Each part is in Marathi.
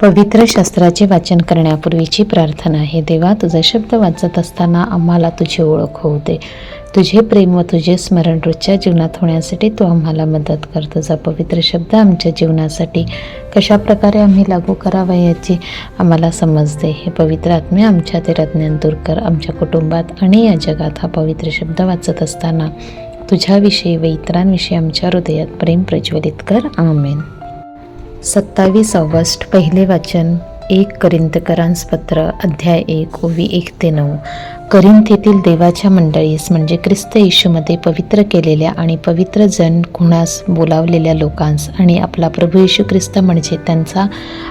पवित्र शास्त्राचे वाचन करण्यापूर्वीची प्रार्थना. हे देवा, तुझा शब्द वाचत असताना आम्हाला तुझी ओळख होऊ दे. तुझे प्रेम व तुझे स्मरण रोजच्या जीवनात होण्यासाठी तू आम्हाला मदत कर. तुझा पवित्र शब्द आमच्या जीवनासाठी कशा प्रकारे आम्ही लागू करावा याची आम्हाला समज दे. हे पवित्र आत्मे आमच्यातील अज्ञान दूर कर. आमच्या कुटुंबात आणि या जगात हा पवित्र शब्द वाचत असताना तुझ्याविषयी व इतरांविषयी आमच्या हृदयात प्रेम प्रज्वलित कर. आमेन. 27 ऑगस्ट. पहिले वाचन 1 कोरिन्थकरांस पत्र अध्याय 1 ओवी 1 ते 9. कोरिन्थेतील देवाच्या मंडळीस म्हणजे ख्रिस्त येशूमध्ये पवित्र केलेल्या आणि पवित्र जन खुणास बोलावलेल्या लोकांस आणि आपला प्रभू येशू ख्रिस्त म्हणजे त्यांचा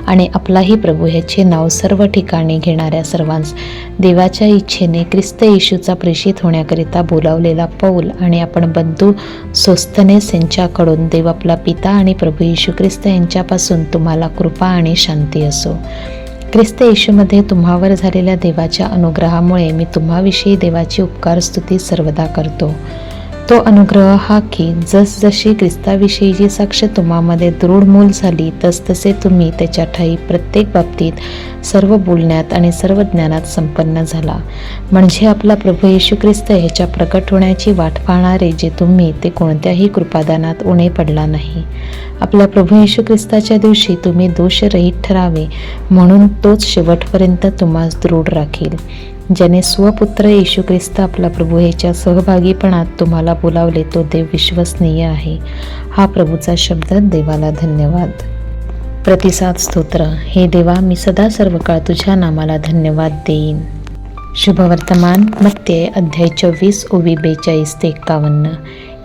आणि आपलाही प्रभू ह्याचे नाव सर्व ठिकाणी घेणाऱ्या सर्वांस देवाच्या इच्छेने ख्रिस्त येशूचा प्रेषित होण्याकरिता बोलावलेला पौल आणि आपण बंधू सोस्थनेस यांच्याकडून देव आपला पिता आणि प्रभू येशू ख्रिस्त यांच्यापासून तुम्हाला कृपा आणि शांती असो. ख्रिस्त येशूमध्ये तुम्हावर झालेल्या देवाच्या अनुग्रहामुळे मी तुम्हाविषयी देवाची उपकार स्तुती सर्वदा करतो. तो अनुग्रह हा की जसजशी ख्रिस्ताविषयीची साक्ष तुम्हामध्ये दृढ मूल झाली तसतसे तुम्ही त्याच्या ठायी प्रत्येक बाबतीत सर्व बोलण्यात आणि सर्व ज्ञानात संपन्न झाला. म्हणजे आपला प्रभू येशू ख्रिस्त ह्याच्या प्रकट होण्याची वाट पाहणारे जे तुम्ही ते कोणत्याही कृपादानात उणे पडला नाही. आपल्या प्रभू येशू ख्रिस्ताच्या दिवशी तुम्ही दोषरहित ठरावे म्हणून तोच शेवटपर्यंत तुम्हास दृढ राखील. ज्याने स्वपुत्र येशू ख्रिस्त आपला प्रभू ह्याच्या सहभागीपणात तुम्हाला बोलावले तो देव विश्वसनीय आहे. हा प्रभूचा शब्द. देवाला धन्यवाद. प्रतिसाद स्तोत्र. हे देवा, मी सदा सर्व काळ तुझ्या नामाला धन्यवाद देईन. शुभवर्तमान. मत्ते अध्याय 24 ओवी 42 ते 51.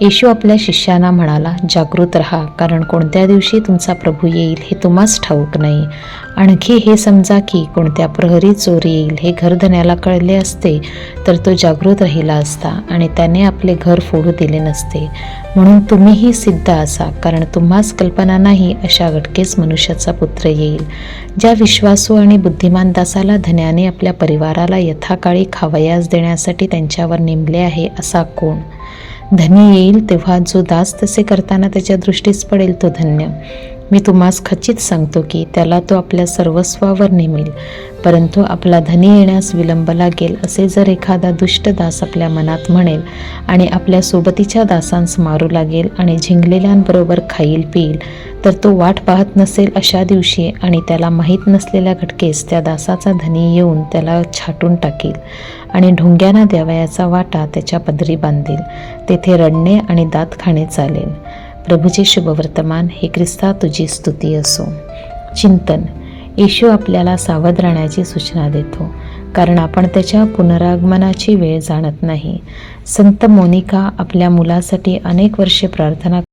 येशू आपल्या शिष्यांना म्हणाला, जागृत रहा, कारण कोणत्या दिवशी तुमचा प्रभू येईल हे तुम्हास ठाऊक नाही. आणखी हे समजा की कोणत्या प्रहरी चोर येईल हे घरधण्याला कळले असते तर तो जागृत राहिला असता आणि त्याने आपले घर फोडू दिले नसते. म्हणून तुम्हीही सिद्ध असा, कारण तुम्हास कल्पना नाही अशा घटकेस मनुष्याचा पुत्र येईल. ज्या विश्वासू आणि बुद्धिमान दासाला धन्याने आपल्या परिवाराला यथाकाळी खावयास देण्यासाठी त्यांच्यावर नेमले आहे असा कोण? धनी येईल तेव्हा जो दास तसे करताना त्याच्या दृष्टीस पडेल तो धन्य. मी तुम्हास खचित सांगतो की त्याला तो आपल्या सर्वस्वावर नेमेल. परंतु आपला धनी येण्यास विलंब लागेल असे जर एखादा दुष्ट दास आपल्या मनात म्हणेल आणि आपल्या सोबतीच्या दासांस मारू लागेल आणि झिंगलेल्यांबरोबर खाईल पिईल, तर तो वाट पाहत नसेल अशा दिवशी आणि त्याला माहीत नसलेल्या घटकेस त्या दासाचा धनी येऊन त्याला छाटून टाकील आणि ढोंग्यांना द्यावयाचा वाटा त्याच्या पदरी बांधेल. तेथे रडणे आणि दात खाणे चालेल. प्रभूचे शुभवर्तमान. हे ख्रिस्ता तुझी स्तुती असो. चिंतन. येशू आपल्याला सावध राहण्याची सूचना देतो, कारण आपण त्याच्या पुनरागमनाची वेळ जाणत नाही. संत मोनिका आपल्या मुलासाठी अनेक वर्षे प्रार्थना